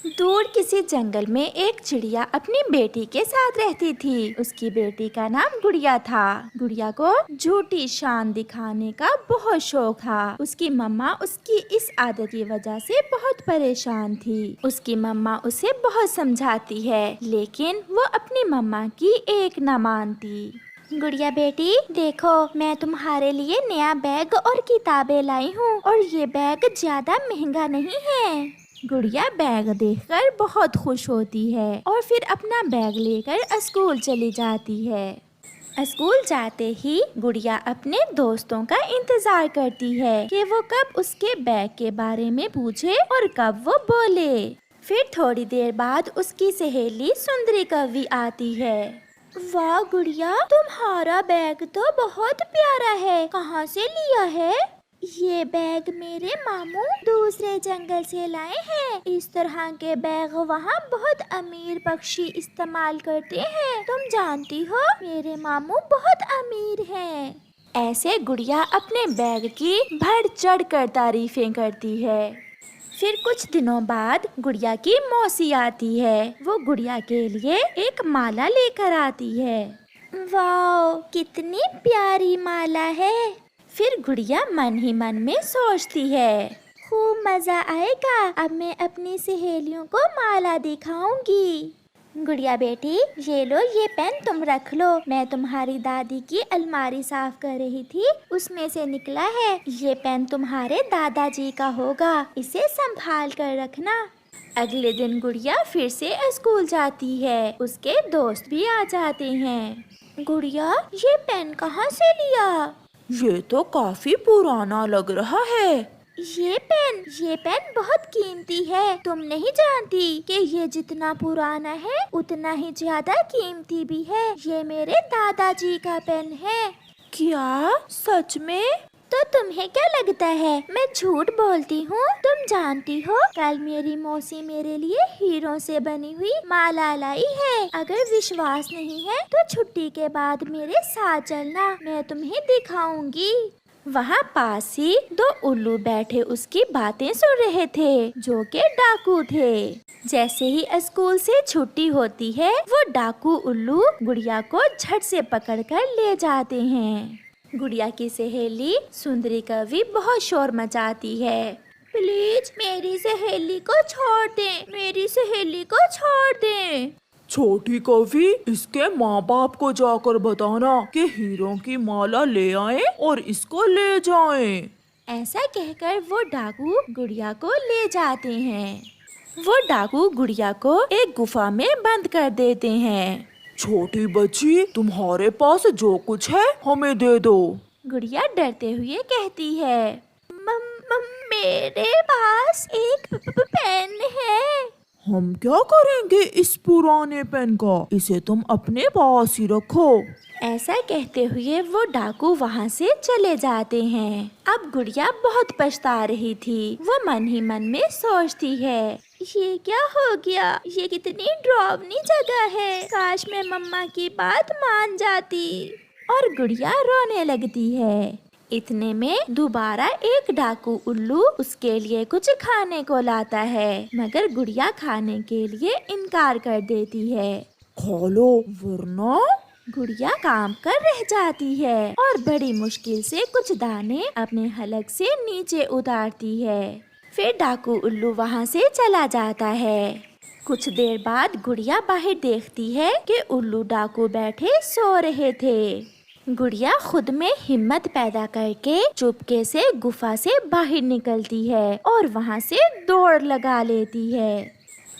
दूर किसी जंगल में एक चिड़िया अपनी बेटी के साथ रहती थी। उसकी बेटी का नाम गुड़िया था। गुड़िया को झूठी शान दिखाने का बहुत शौक था। उसकी मम्मा उसकी इस आदत की वजह से बहुत परेशान थी। उसकी मम्मा उसे बहुत समझाती है, लेकिन वो अपनी मम्मा की एक न मानती। गुड़िया बेटी, देखो मैं तुम्हारे लिए नया बैग और किताबें लाई हूँ, और ये बैग ज्यादा महंगा नहीं है। गुड़िया बैग देखकर बहुत खुश होती है और फिर अपना बैग लेकर स्कूल चली जाती है। स्कूल जाते ही गुड़िया अपने दोस्तों का इंतजार करती है कि वो कब उसके बैग के बारे में पूछे और कब वो बोले। फिर थोड़ी देर बाद उसकी सहेली सुंदरी कवि आती है। वाह गुड़िया, तुम्हारा बैग तो बहुत प्यारा है, कहाँ से लिया है? ये बैग मेरे मामू दूसरे जंगल से लाए हैं। इस तरह के बैग वहाँ बहुत अमीर पक्षी इस्तेमाल करते हैं। तुम जानती हो, मेरे मामू बहुत अमीर हैं। ऐसे गुड़िया अपने बैग की बढ़ चढ़ कर तारीफें करती है। फिर कुछ दिनों बाद गुड़िया की मौसी आती है। वो गुड़िया के लिए एक माला लेकर आती है। वाह, कितनी प्यारी माला है। फिर गुड़िया मन ही मन में सोचती है, खूब मजा आएगा, अब मैं अपनी सहेलियों को माला दिखाऊंगी। गुड़िया बेटी, ये लो, ये पेन तुम रख लो। मैं तुम्हारी दादी की अलमारी साफ कर रही थी, उसमें से निकला है। ये पेन तुम्हारे दादाजी का होगा, इसे संभाल कर रखना। अगले दिन गुड़िया फिर से स्कूल जाती है। उसके दोस्त भी आ जाते हैं। गुड़िया, ये पेन कहाँ से लिया? ये तो काफी पुराना लग रहा है। ये पेन बहुत कीमती है। तुम नहीं जानती कि ये जितना पुराना है उतना ही ज्यादा कीमती भी है। ये मेरे दादाजी का पेन है। क्या सच में? तो तुम्हें क्या लगता है मैं झूठ बोलती हूँ? तुम जानती हो, कल मेरी मौसी मेरे लिए हीरों से बनी हुई माला लाई है। अगर विश्वास नहीं है तो छुट्टी के बाद मेरे साथ चलना, मैं तुम्हें दिखाऊंगी। वहाँ पास ही दो उल्लू बैठे उसकी बातें सुन रहे थे, जो के डाकू थे। जैसे ही स्कूल से छुट्टी होती है, वो डाकू उल्लू गुड़िया को झट से पकड़कर ले जाते हैं। गुड़िया की सहेली सुंदरी कवि बहुत शोर मचाती है। प्लीज मेरी सहेली को छोड़ दें, मेरी सहेली को छोड़ दें। छोटी कवि, इसके माँ बाप को जाकर बताना कि हीरों की माला ले आए और इसको ले जाएं। ऐसा कहकर वो डाकू गुड़िया को ले जाते हैं। वो डाकू गुड़िया को एक गुफा में बंद कर देते हैं। छोटी बच्ची, तुम्हारे पास जो कुछ है हमें दे दो। गुड़िया डरते हुए कहती है, मेरे पास एक पेन है। हम क्या करेंगे इस पुराने पेन का? इसे तुम अपने पास ही रखो। ऐसा कहते हुए वो डाकू वहाँ से चले जाते हैं। अब गुड़िया बहुत पछता रही थी। वो मन ही मन में सोचती है, ये क्या हो गया? ये कितनी डरावनी जगह है। काश मैं मम्मा की बात मान जाती। और गुड़िया रोने लगती है। इतने में दोबारा एक डाकू उल्लू उसके लिए कुछ खाने को लाता है, मगर गुड़िया खाने के लिए इनकार कर देती है। खा लो, वरना। गुड़िया काम कर रह जाती है और बड़ी मुश्किल से कुछ दाने अपने हलक से नीचे उतारती है। फिर डाकू उल्लू वहाँ से चला जाता है। कुछ देर बाद गुड़िया बाहर देखती है कि उल्लू डाकू बैठे सो रहे थे। गुड़िया खुद में हिम्मत पैदा करके चुपके से गुफा से बाहर निकलती है और वहाँ से दौड़ लगा लेती है।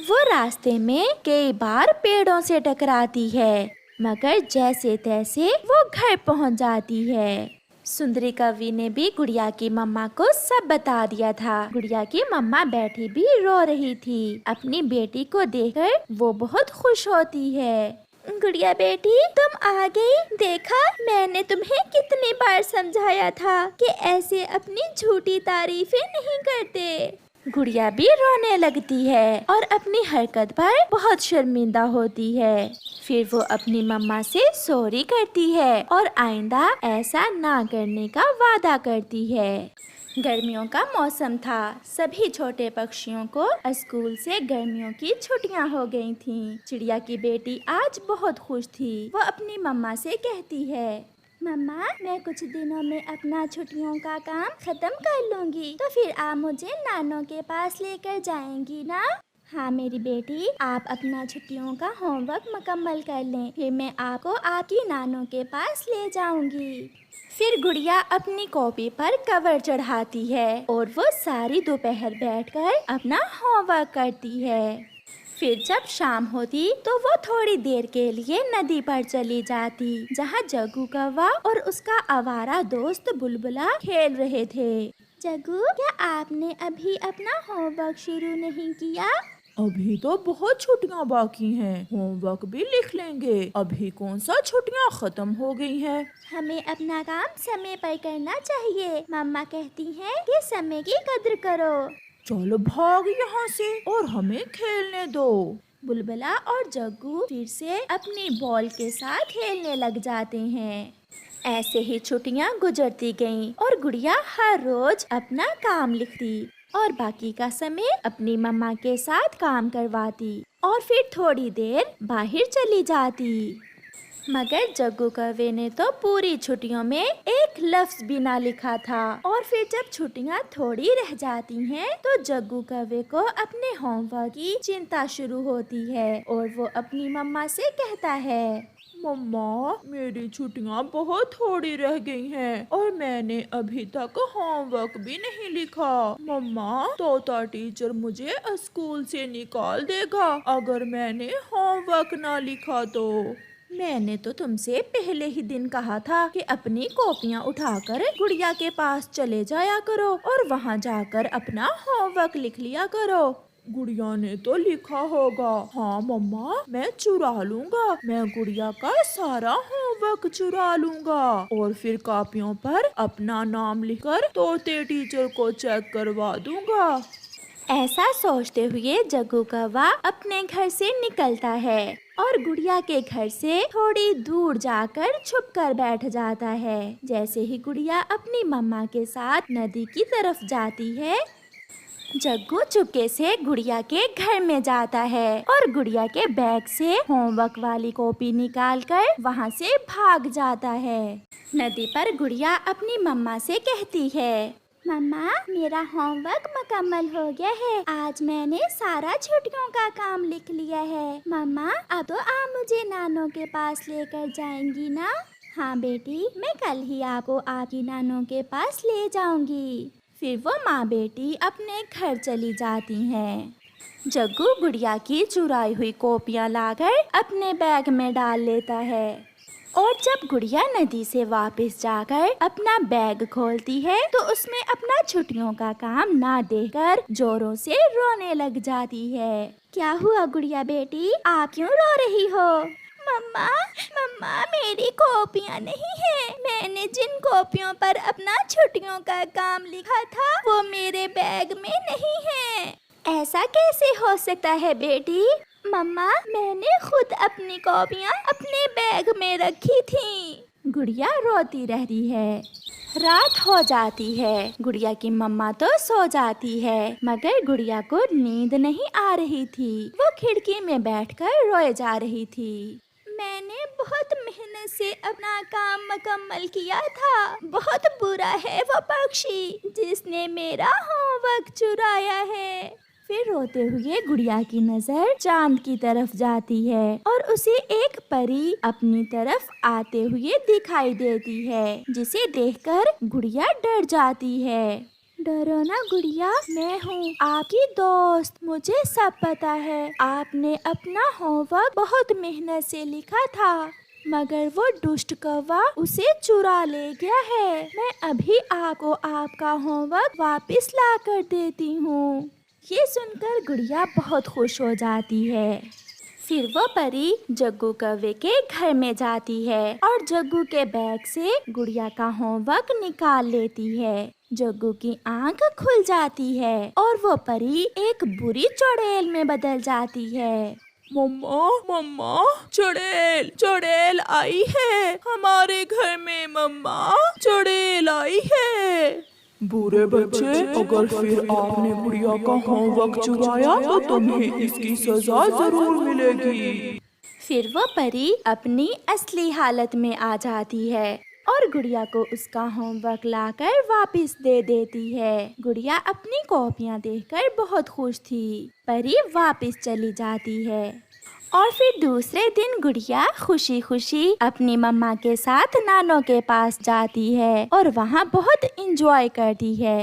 वो रास्ते में कई बार पेड़ों से टकराती है, मगर जैसे तैसे वो घर पहुँच जाती है। सुंदरी कवि ने भी गुड़िया की मम्मा को सब बता दिया था। गुड़िया की मम्मा बैठी भी रो रही थी। अपनी बेटी को देखकर वो बहुत खुश होती है। गुड़िया बेटी, तुम आ गई। देखा, मैंने तुम्हें कितनी बार समझाया था कि ऐसे अपनी झूठी तारीफें नहीं करते। गुड़िया भी रोने लगती है और अपनी हरकत पर बहुत शर्मिंदा होती है। फिर वो अपनी मम्मा से सॉरी करती है और आइंदा ऐसा ना करने का वादा करती है। गर्मियों का मौसम था। सभी छोटे पक्षियों को स्कूल से गर्मियों की छुट्टियां हो गई थीं। चिड़िया की बेटी आज बहुत खुश थी। वो अपनी मम्मा से कहती है, मम्मा, मैं कुछ दिनों में अपना छुट्टियों का काम खत्म कर लूंगी, तो फिर आप मुझे नानों के पास लेकर जाएंगी ना? हाँ मेरी बेटी, आप अपना छुट्टियों का होमवर्क मुकम्मल कर लें, फिर मैं आपको आपकी नानों के पास ले जाऊंगी। फिर गुड़िया अपनी कॉपी पर कवर चढ़ाती है और वो सारी दोपहर बैठकर अपना होमवर्क करती है। फिर जब शाम होती तो वो थोड़ी देर के लिए नदी पर चली जाती, जहाँ जग्गू कौवा और उसका आवारा दोस्त बुलबुला खेल रहे थे। जग्गू, क्या आपने अभी अपना होमवर्क शुरू नहीं किया? अभी तो बहुत छुट्टियां बाकी हैं, होमवर्क भी लिख लेंगे। अभी कौन सा छुट्टियां खत्म हो गई हैं। हमें अपना काम समय पर करना चाहिए। मम्मा कहती हैं कि समय की कद्र करो। चलो भाग यहाँ से और हमें खेलने दो। बुलबुला और जग्गू फिर से अपनी बॉल के साथ खेलने लग जाते हैं। ऐसे ही छुट्टियां गुजरती गईं और गुड़िया हर रोज अपना काम लिखती और बाकी का समय अपनी मम्मा के साथ काम करवाती और फिर थोड़ी देर बाहर चली जाती। मगर जग्गू कौवे ने तो पूरी छुट्टियों में एक लफ्ज भी ना लिखा था। और फिर जब छुट्टियां थोड़ी रह जाती हैं, तो जग्गू कौवे को अपने होमवर्क की चिंता शुरू होती है और वो अपनी मम्मा से कहता है, मम्मा, मेरी छुट्टियां बहुत थोड़ी रह गई हैं और मैंने अभी तक होमवर्क भी नहीं लिखा। मम्मा, तोता टीचर मुझे स्कूल से निकाल देगा अगर मैंने होमवर्क ना लिखा तो। मैंने तो तुमसे पहले ही दिन कहा था कि अपनी कॉपियाँ उठाकर गुड़िया के पास चले जाया करो और वहाँ जाकर अपना होमवर्क लिख लिया करो। गुड़िया ने तो लिखा होगा। हाँ मम्मा, मैं चुरा लूंगा। मैं गुड़िया का सारा होमवर्क चुरा लूंगा और फिर कॉपियों पर अपना नाम लिखकर तोते टीचर को चेक करवा दूंगा। ऐसा सोचते हुए जग्गू कौवा अपने घर से निकलता है और गुड़िया के घर से थोड़ी दूर जाकर छुपकर बैठ जाता है। जैसे ही गुड़िया अपनी मम्मा के साथ नदी की तरफ जाती है, जग्गू चुपके से गुड़िया के घर में जाता है और गुड़िया के बैग से होमवर्क वाली कॉपी निकालकर वहाँ से भाग जाता है। नदी पर गुड़िया अपनी मम्मा से कहती है, मम्मा, मेरा होमवर्क मुकम्मल हो गया है। आज मैंने सारा छुट्टियों का काम लिख लिया है। मम्मा, अब तो आप मुझे नानों के पास लेकर जाएंगी ना? हाँ बेटी, मैं कल ही आपको आपकी नानों के पास ले जाऊंगी। फिर वो माँ बेटी अपने घर चली जाती हैं। जग्गू गुड़िया की चुराई हुई कॉपियाँ लाकर अपने बैग में डाल लेता है और जब गुड़िया नदी से वापस जाकर अपना बैग खोलती है तो उसमें अपना छुट्टियों का काम ना देखकर जोरों से रोने लग जाती है। क्या हुआ गुड़िया बेटी, आप क्यों रो रही हो? मम्मा, मम्मा, मेरी कॉपियाँ नहीं है। मैंने जिन कॉपियों पर अपना छुट्टियों का काम लिखा था वो मेरे बैग में नहीं है। ऐसा कैसे हो सकता है बेटी? मम्मा, मैंने खुद अपनी कॉपियाँ अपने बैग में रखी थी। गुड़िया रोती रहती है। रात हो जाती है। गुड़िया की मम्मा तो सो जाती है, मगर गुड़िया को नींद नहीं आ रही थी। वो खिड़की में बैठकर रोए जा रही थी। मैंने बहुत मेहनत से अपना काम मुकम्मल किया था। बहुत बुरा है वो पक्षी जिसने मेरा होमवर्क चुराया है। फिर रोते हुए गुड़िया की नजर चांद की तरफ जाती है और उसे एक परी अपनी तरफ आते हुए दिखाई देती है, जिसे देखकर गुड़िया डर जाती है। डरो ना गुड़िया, मैं हूँ आपकी दोस्त। मुझे सब पता है। आपने अपना होमवर्क बहुत मेहनत से लिखा था, मगर वो दुष्ट कौवा उसे चुरा ले गया है। मैं अभी आपको आपका होमवर्क वापस ला कर देती हूँ। ये सुनकर गुड़िया बहुत खुश हो जाती है। फिर वो परी जग्गू कौवे के घर में जाती है और जग्गू के बैग से गुड़िया का होमवर्क निकाल लेती है। जग्गू की आंख खुल जाती है और वो परी एक बुरी चुड़ैल में बदल जाती है। मम्मा, मम्मा, चुड़ैल, चुड़ैल आई है हमारे घर में। मम्मा, चुड़ैल आई है। बुरे बच्चे, अगर फिर आपने गुड़िया का होमवर्क चुराया तो तुम्हें इसकी सजा जरूर मिलेगी। फिर वो परी अपनी असली हालत में आ जाती है और गुड़िया को उसका होमवर्क लाकर वापस दे देती है। गुड़िया अपनी कॉपियाँ देखकर बहुत खुश थी। परी वापस चली जाती है और फिर दूसरे दिन गुड़िया खुशी खुशी अपनी मम्मा के साथ नानों के पास जाती है और वहाँ बहुत इंजॉय करती है।